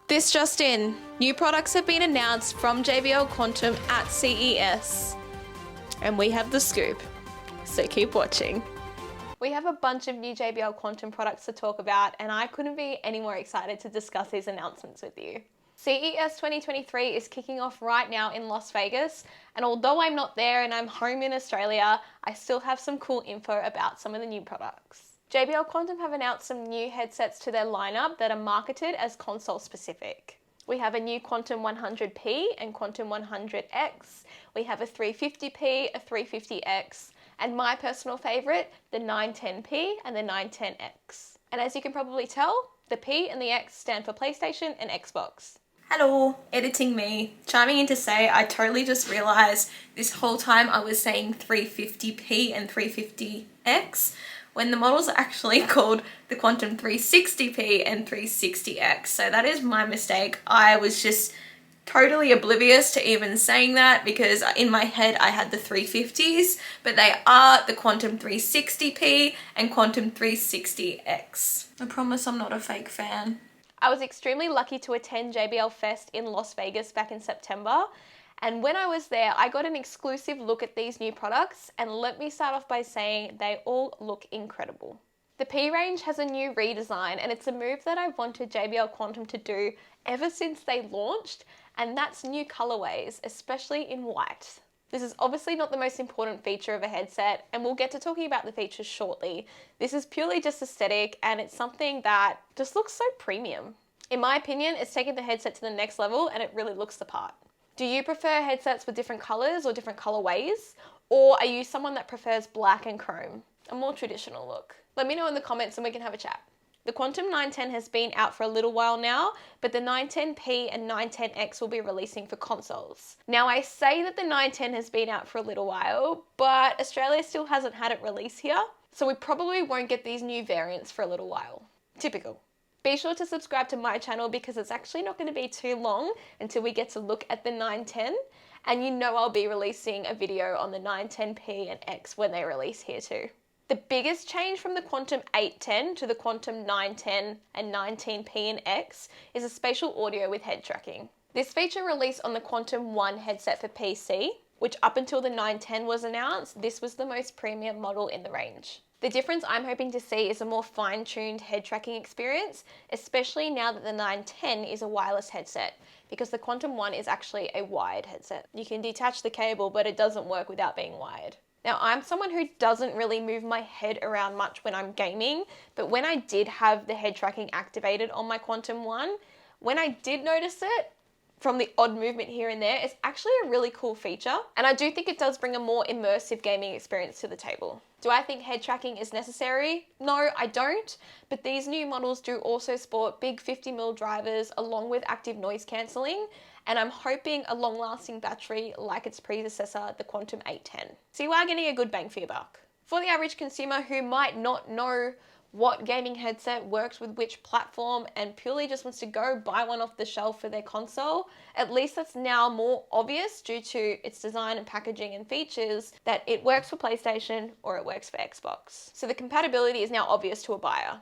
This just in, new products have been announced from JBL Quantum at CES. And we have the scoop, so keep watching. We have a bunch of new JBL Quantum products to talk about, and I couldn't be any more excited to discuss these announcements with you. CES 2023 is kicking off right now in Las Vegas, and although I'm not there and I'm home in Australia, I still have some cool info about some of the new products. JBL Quantum have announced some new headsets to their lineup that are marketed as console specific. We have a new Quantum 100P and Quantum 100X. We have a 350P, a 350X, and my personal favourite, the 910P and the 910X. And as you can probably tell, the P and the X stand for PlayStation and Xbox. Hello, editing me. Chiming in to say I totally just realised this whole time I was saying 350P and 350X when the models are actually called the Quantum 360P and 360X. So that is my mistake. I was just totally oblivious to even saying that because in my head I had the 350s, but they are the Quantum 360P and Quantum 360X. I promise I'm not a fake fan. I was extremely lucky to attend JBL Fest in Las Vegas back in September. And when I was there, I got an exclusive look at these new products, and let me start off by saying they all look incredible. The P range has a new redesign, and it's a move that I've wanted JBL Quantum to do ever since they launched, and that's new colorways, especially in white. This is obviously not the most important feature of a headset, and we'll get to talking about the features shortly. This is purely just aesthetic, and it's something that just looks so premium. In my opinion, it's taken the headset to the next level, and it really looks the part. Do you prefer headsets with different colors or different colorways? Or are you someone that prefers black and chrome? A more traditional look? Let me know in the comments and we can have a chat. The Quantum 910 has been out for a little while now, but the 910P and 910X will be releasing for consoles. Now I say that the 910 has been out for a little while, but Australia still hasn't had it released here, so we probably won't get these new variants for a little while. Typical. Be sure to subscribe to my channel because it's actually not going to be too long until we get to look at the 910, and you know I'll be releasing a video on the 910P and X when they release here too. The biggest change from the Quantum 810 to the Quantum 910 and 19P and X is a spatial audio with head tracking. This feature released on the Quantum 1 headset for PC, which up until the 910 was announced, this was the most premium model in the range. The difference I'm hoping to see is a more fine-tuned head tracking experience, especially now that the 910 is a wireless headset, because the Quantum 1 is actually a wired headset. You can detach the cable, but it doesn't work without being wired. Now, I'm someone who doesn't really move my head around much when I'm gaming, but when I did have the head tracking activated on my Quantum 1, when I did notice it, from the odd movement here and there, it's actually a really cool feature, and I do think it does bring a more immersive gaming experience to the table. Do I think head tracking is necessary? No, I don't, but these new models do also sport big 50mm drivers along with active noise cancelling, and I'm hoping a long-lasting battery like its predecessor, the Quantum 810. So you are getting a good bang for your buck. For the average consumer who might not know what gaming headset works with which platform and purely just wants to go buy one off the shelf for their console, at least that's now more obvious due to its design and packaging and features that it works for PlayStation or it works for Xbox. So the compatibility is now obvious to a buyer.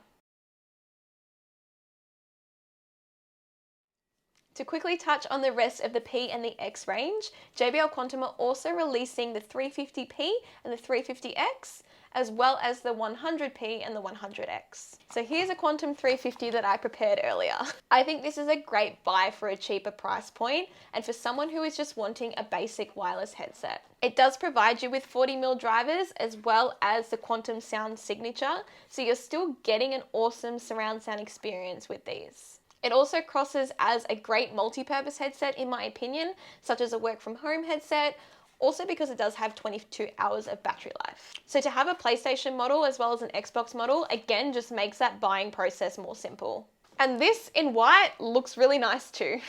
To quickly touch on the rest of the P and the X range, JBL Quantum are also releasing the 350P and the 350X, as well as the 100P and the 100X. So here's a Quantum 350 that I prepared earlier. I think this is a great buy for a cheaper price point and for someone who is just wanting a basic wireless headset. It does provide you with 40mm drivers as well as the Quantum sound signature, so you're still getting an awesome surround sound experience with these. It also crosses as a great multi-purpose headset in my opinion, such as a work from home headset, also because it does have 22 hours of battery life. So to have a PlayStation model as well as an Xbox model, again, just makes that buying process more simple. And this in white looks really nice too.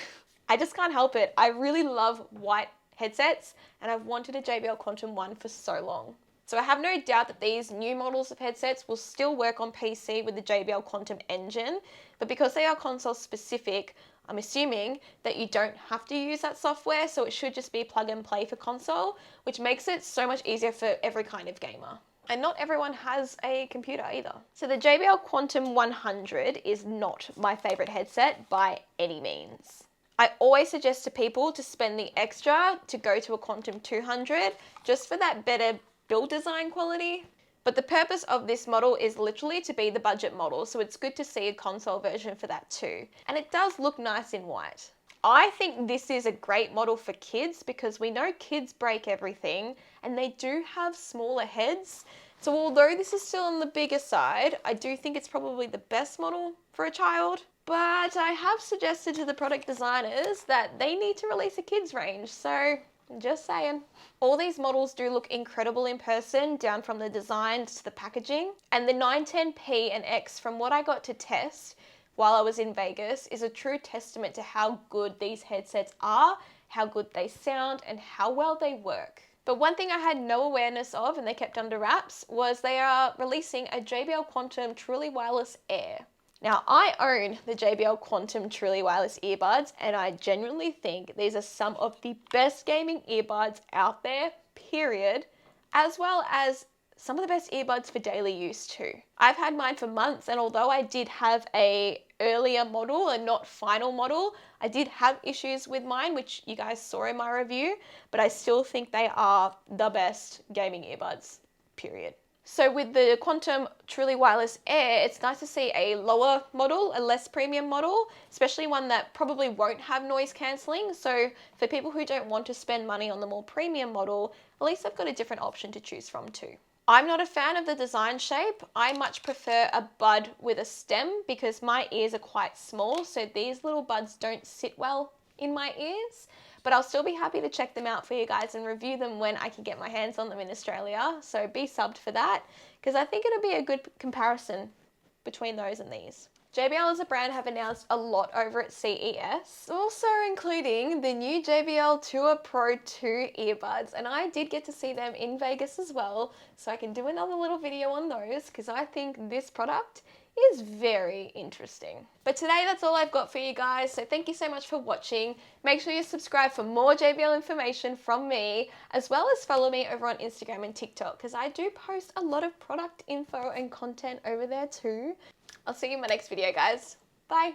I just can't help it. I really love white headsets and I've wanted a JBL Quantum 1 for so long. So I have no doubt that these new models of headsets will still work on PC with the JBL Quantum engine, but because they are console specific, I'm assuming that you don't have to use that software, so it should just be plug and play for console, which makes it so much easier for every kind of gamer. And not everyone has a computer either. So the JBL Quantum 100 is not my favorite headset by any means. I always suggest to people to spend the extra to go to a Quantum 200 just for that better build design quality. But the purpose of this model is literally to be the budget model, so it's good to see a console version for that too. And it does look nice in white. I think this is a great model for kids because we know kids break everything and they do have smaller heads. So although this is still on the bigger side, I do think it's probably the best model for a child. But I have suggested to the product designers that they need to release a kids range, so just saying. All these models do look incredible in person, down from the design to the packaging. And the 910p and X, from what I got to test while I was in Vegas, is a true testament to how good these headsets are, how good they sound, and how well they work. But one thing I had no awareness of, and they kept under wraps, was they are releasing a JBL Quantum Truly Wireless Air. Now, I own the JBL Quantum Truly Wireless earbuds, and I genuinely think these are some of the best gaming earbuds out there, period, as well as some of the best earbuds for daily use too. I've had mine for months, and although I did have a earlier model and not final model, I did have issues with mine, which you guys saw in my review, but I still think they are the best gaming earbuds, period. So with the Quantum Truly Wireless Air, it's nice to see a lower model, a less premium model, especially one that probably won't have noise cancelling. So for people who don't want to spend money on the more premium model, at least I've got a different option to choose from too. I'm not a fan of the design shape. I much prefer a bud with a stem because my ears are quite small, so these little buds don't sit well in my ears. But I'll still be happy to check them out for you guys and review them when I can get my hands on them in Australia. So be subbed for that because I think it'll be a good comparison between those and these. JBL as a brand have announced a lot over at CES, also including the new JBL Tour Pro 2 earbuds, and I did get to see them in Vegas as well, so I can do another little video on those because I think this product is very interesting. But today that's all I've got for you guys, so thank you so much for watching. Make sure you subscribe for more JBL information from me, as well as follow me over on Instagram and TikTok because I do post a lot of product info and content over there too. I'll see you in my next video, guys. Bye.